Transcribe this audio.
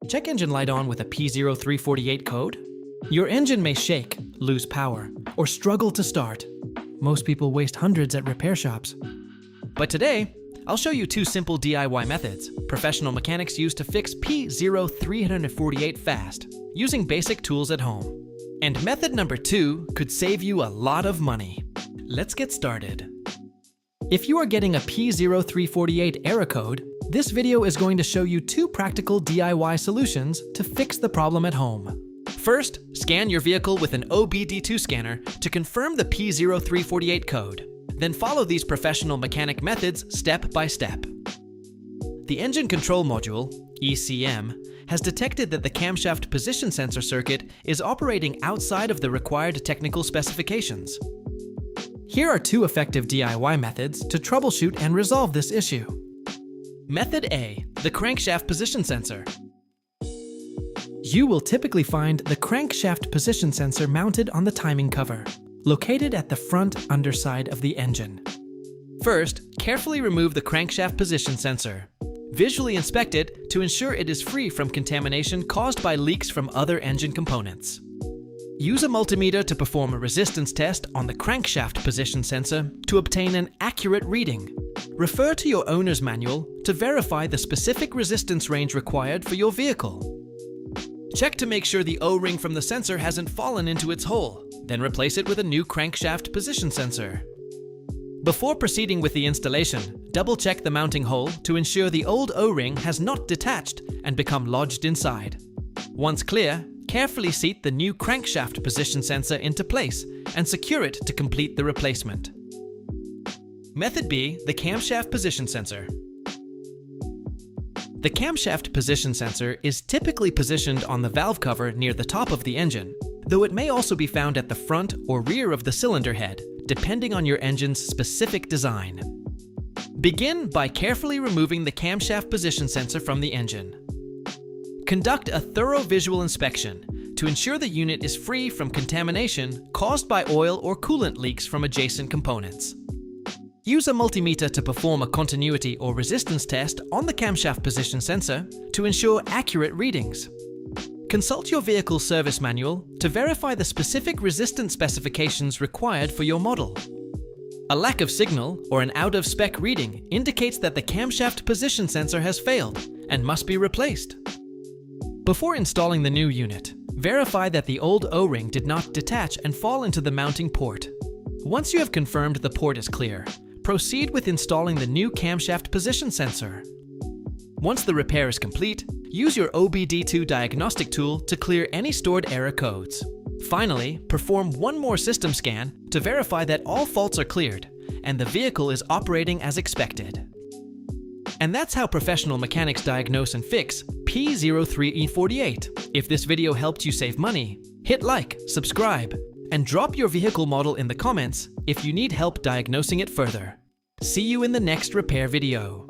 Check engine light on with a P0348 code. Your engine may shake, lose power, or struggle to start. Most people waste hundreds at repair shops. But today, I'll show you two simple DIY methods professional mechanics use to fix P0348 fast, using basic tools at home. And method number 2 could save you a lot of money. Let's get started. If you are getting a P0348 error code, this video is going to show you two practical DIY solutions to fix the problem at home. First, scan your vehicle with an OBD2 scanner to confirm the P0348 code. Then follow these professional mechanic methods step by step. The Engine Control Module, ECM, has detected that the camshaft position sensor circuit is operating outside of the required technical specifications. Here are two effective DIY methods to troubleshoot and resolve this issue. Method A, the crankshaft position sensor. You will typically find the crankshaft position sensor mounted on the timing cover, located at the front underside of the engine. First, carefully remove the crankshaft position sensor. Visually inspect it to ensure it is free from contamination caused by leaks from other engine components. Use a multimeter to perform a resistance test on the crankshaft position sensor to obtain an accurate reading. Refer to your owner's manual to verify the specific resistance range required for your vehicle. Check to make sure the O-ring from the sensor hasn't fallen into its hole, then replace it with a new crankshaft position sensor. Before proceeding with the installation, double-check the mounting hole to ensure the old O-ring has not detached and become lodged inside. Once clear, carefully seat the new crankshaft position sensor into place and secure it to complete the replacement. Method B, the camshaft position sensor. The camshaft position sensor is typically positioned on the valve cover near the top of the engine, though it may also be found at the front or rear of the cylinder head, depending on your engine's specific design. Begin by carefully removing the camshaft position sensor from the engine. Conduct a thorough visual inspection to ensure the unit is free from contamination caused by oil or coolant leaks from adjacent components. Use a multimeter to perform a continuity or resistance test on the camshaft position sensor to ensure accurate readings. Consult your vehicle's service manual to verify the specific resistance specifications required for your model. A lack of signal or an out-of-spec reading indicates that the camshaft position sensor has failed and must be replaced. Before installing the new unit, verify that the old O-ring did not detach and fall into the mounting port. Once you have confirmed the port is clear, proceed with installing the new camshaft position sensor. Once the repair is complete, use your OBD2 diagnostic tool to clear any stored error codes. Finally, perform one more system scan to verify that all faults are cleared and the vehicle is operating as expected. And that's how professional mechanics diagnose and fix P0348. If this video helped you save money, hit like, subscribe, and drop your vehicle model in the comments if you need help diagnosing it further. See you in the next repair video.